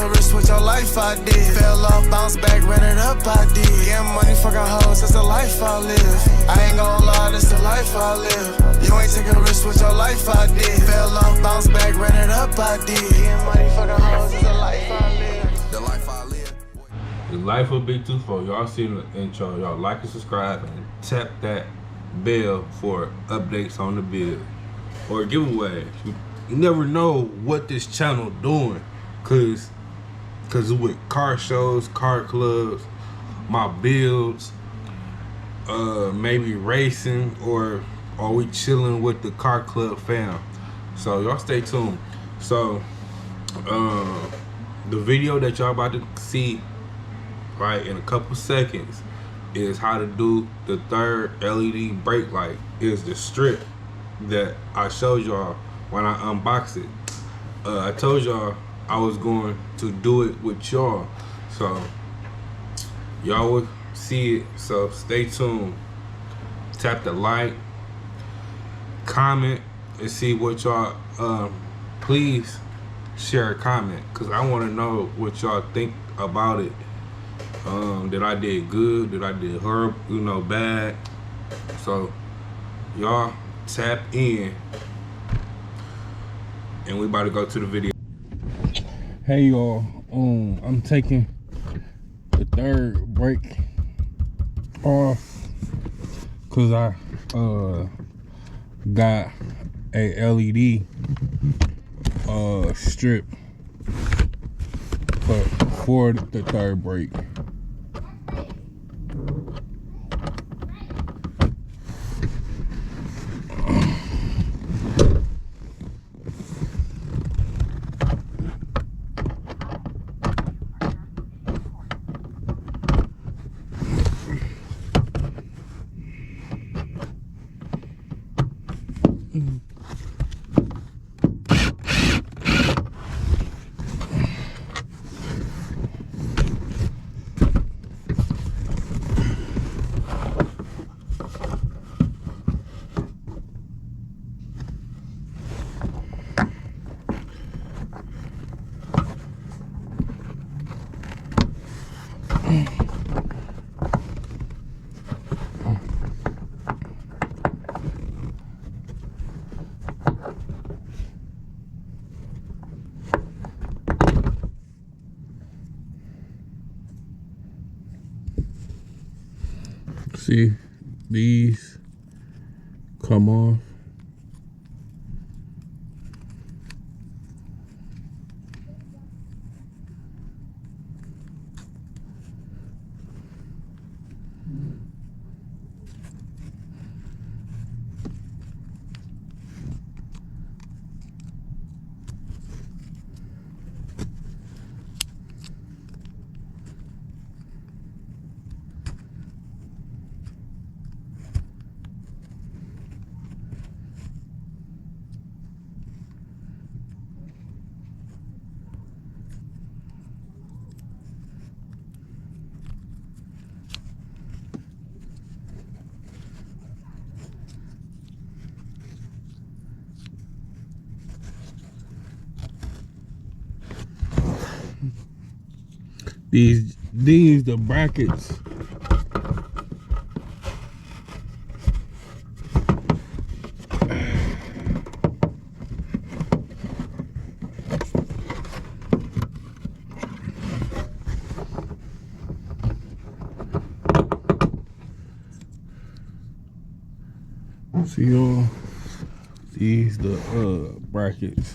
a risk with your life, I did. Fell off, bounced back, ran it up, I did. Getting money, fucking hoes, that's the life I live. I ain't gon' lie, that's the life I live. You ain't taking a risk with your life, I did. Fell off, bounced back, ran it up, I did. Getting money, fucking hoes, that's the life I live. The life I live. The life of Big 24. Y'all seen the intro. Y'all like and subscribe and tap that bell for updates on the build or giveaways. You never know what this channel doing, cause with car shows, car clubs, my builds, maybe racing, or are we chilling with the car club fam? So y'all stay tuned. So the video that y'all about to see right in a couple seconds is how to do the third LED brake light. Is the strip that I showed y'all when I unboxed it. I told y'all I was going to do it with y'all, so y'all will see it. So stay tuned. Tap the like, comment, and see what y'all. Please share a comment, cause I want to know what y'all think about it. That I did good, that I did horrible, you know, bad. So y'all tap in, and we about to go to the video. Hey y'all, I'm taking the third brake off cause I got a LED strip for the third brake. See, these come off. These the brackets. See y'all, these the brackets.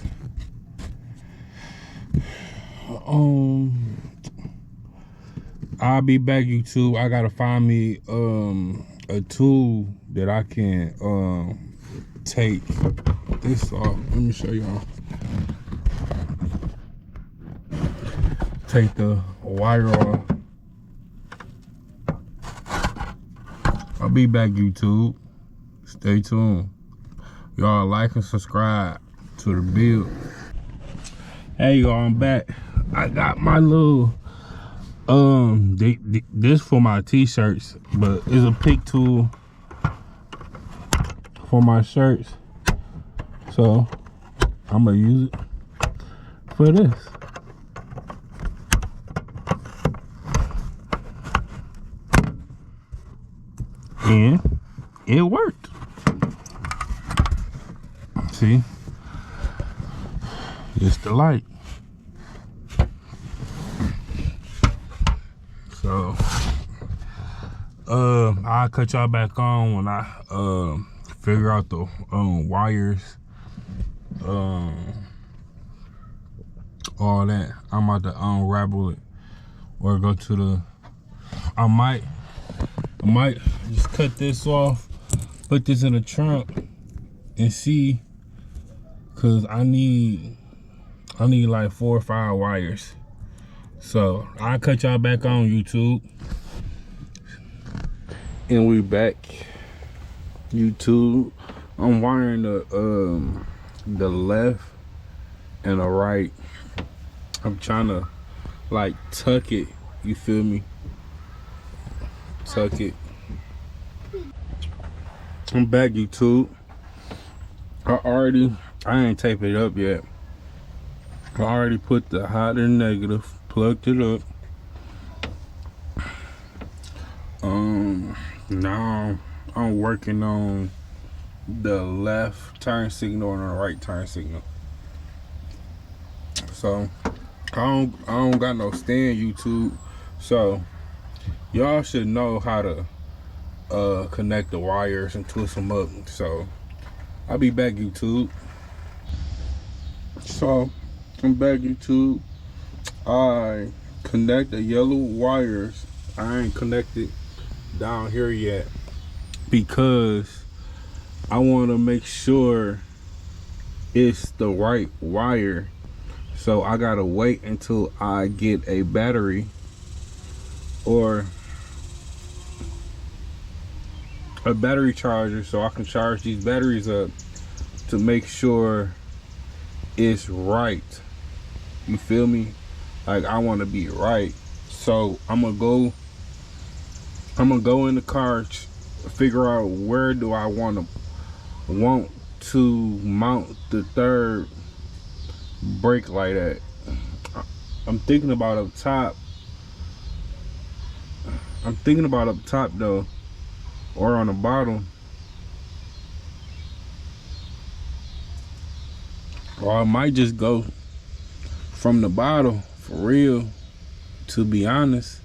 I'll be back, YouTube. I gotta find me a tool that I can take this off. Let me show y'all. Take the wire off. I'll be back, YouTube. Stay tuned. Y'all like and subscribe to the build. Hey y'all, I'm back. I got my little this for my t-shirts, but it's a pick tool for my shirts, so I'm gonna use it for this. And it worked. See? It's the light. So I'll cut y'all back on when I figure out the wires, all that. I'm about to unravel it or go to the, I might just cut this off, put this in the trunk and see, cause I need like 4 or 5 wires. So I'll cut y'all back on YouTube. And we back. YouTube. I'm wiring the left and the right. I'm trying to like tuck it, you feel me? Tuck it. I'm back, YouTube. I ain't taped it up yet. I already put the hot and negative, plugged it up. Now I'm working on the left turn signal and the right turn signal. So I don't got no stand, YouTube. So y'all should know how to connect the wires and twist them up. So I'll be back, YouTube. So I'm back, YouTube. I connect the yellow wires. I ain't connected down here yet because I want to make sure it's the right wire. So I gotta wait until I get a battery or a battery charger so I can charge these batteries up to make sure it's right. You feel me? Like, I want to be right. So I'm gonna go in the car, figure out where do I want to mount the third brake light at. I'm thinking about up top. Though, or on the bottom. Or I might just go from the bottom, for real, to be honest.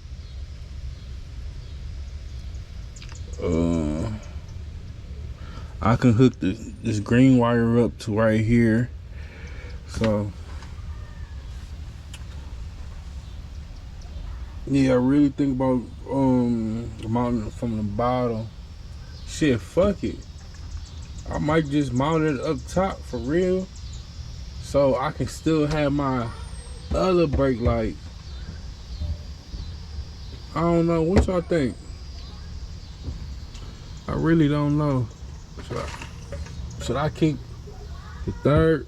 I can hook this green wire up to right here. So yeah, I really think about mounting it from the bottom. Shit, fuck it. I might just mount it up top, for real, so I can still have my other brake light. I don't know, what y'all think? I really don't know. Should I keep the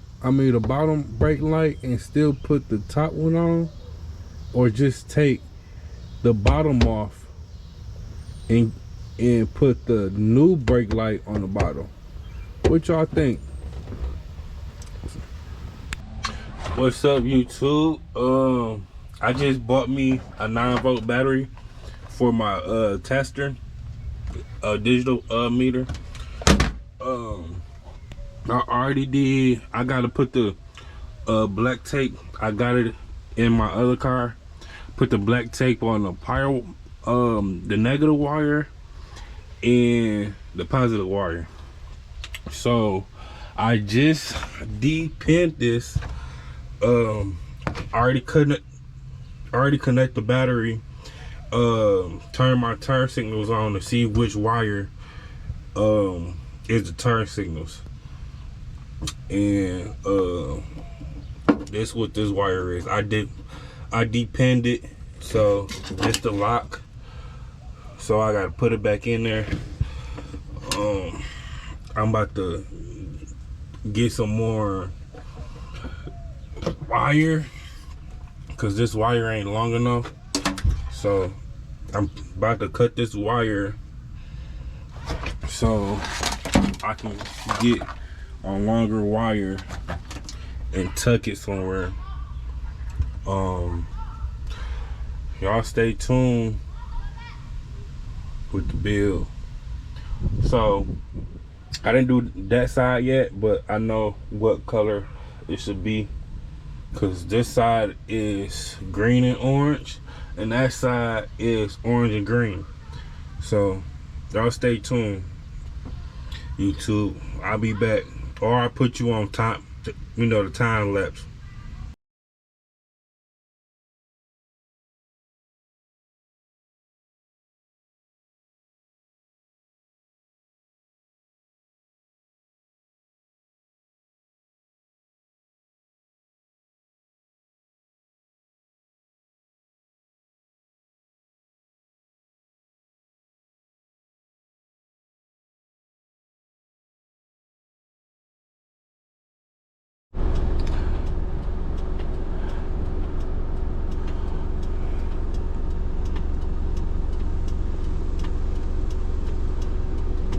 bottom brake light and still put the top one on, or just take the bottom off and put the new brake light on the bottom? What y'all think? What's up, YouTube? I just bought me a 9-volt battery for my tester, digital meter. I already did. I gotta put the black tape. I got it in my other car. Put the black tape on the negative wire and the positive wire. So I just de-pinned this. Already connect the battery. Turn my turn signals on to see which wire is the turn signals. And this what this wire is. I de-pinned it, so it's the lock. So I gotta put it back in there. I'm about to get some more wire because this wire ain't long enough. So I'm about to cut this wire so I can get a longer wire and tuck it somewhere. Y'all stay tuned with the build. So I didn't do that side yet, but I know what color it should be, because this side is green and orange and that side is orange and green. So y'all stay tuned, YouTube. I'll be back, or I'll put you on top, you know, the time lapse.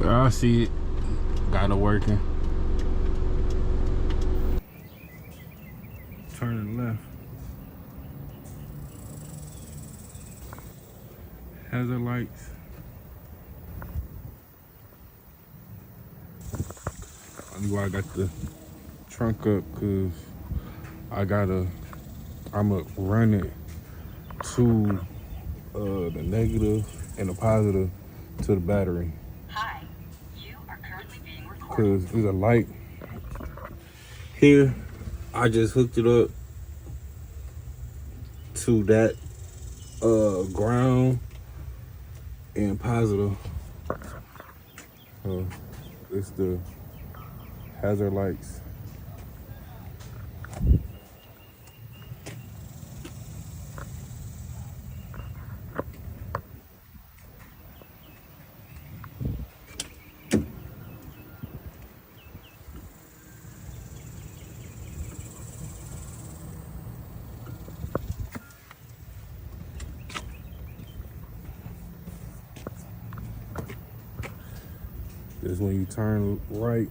I see it. Got it working. Turning left. Hazard lights. That's why I got the trunk up, cause I'ma run it to the negative and the positive to the battery. Hi, you are currently being recorded. Cause there's a light here. I just hooked it up to that ground and positive. It's the hazard lights. This when you turn right,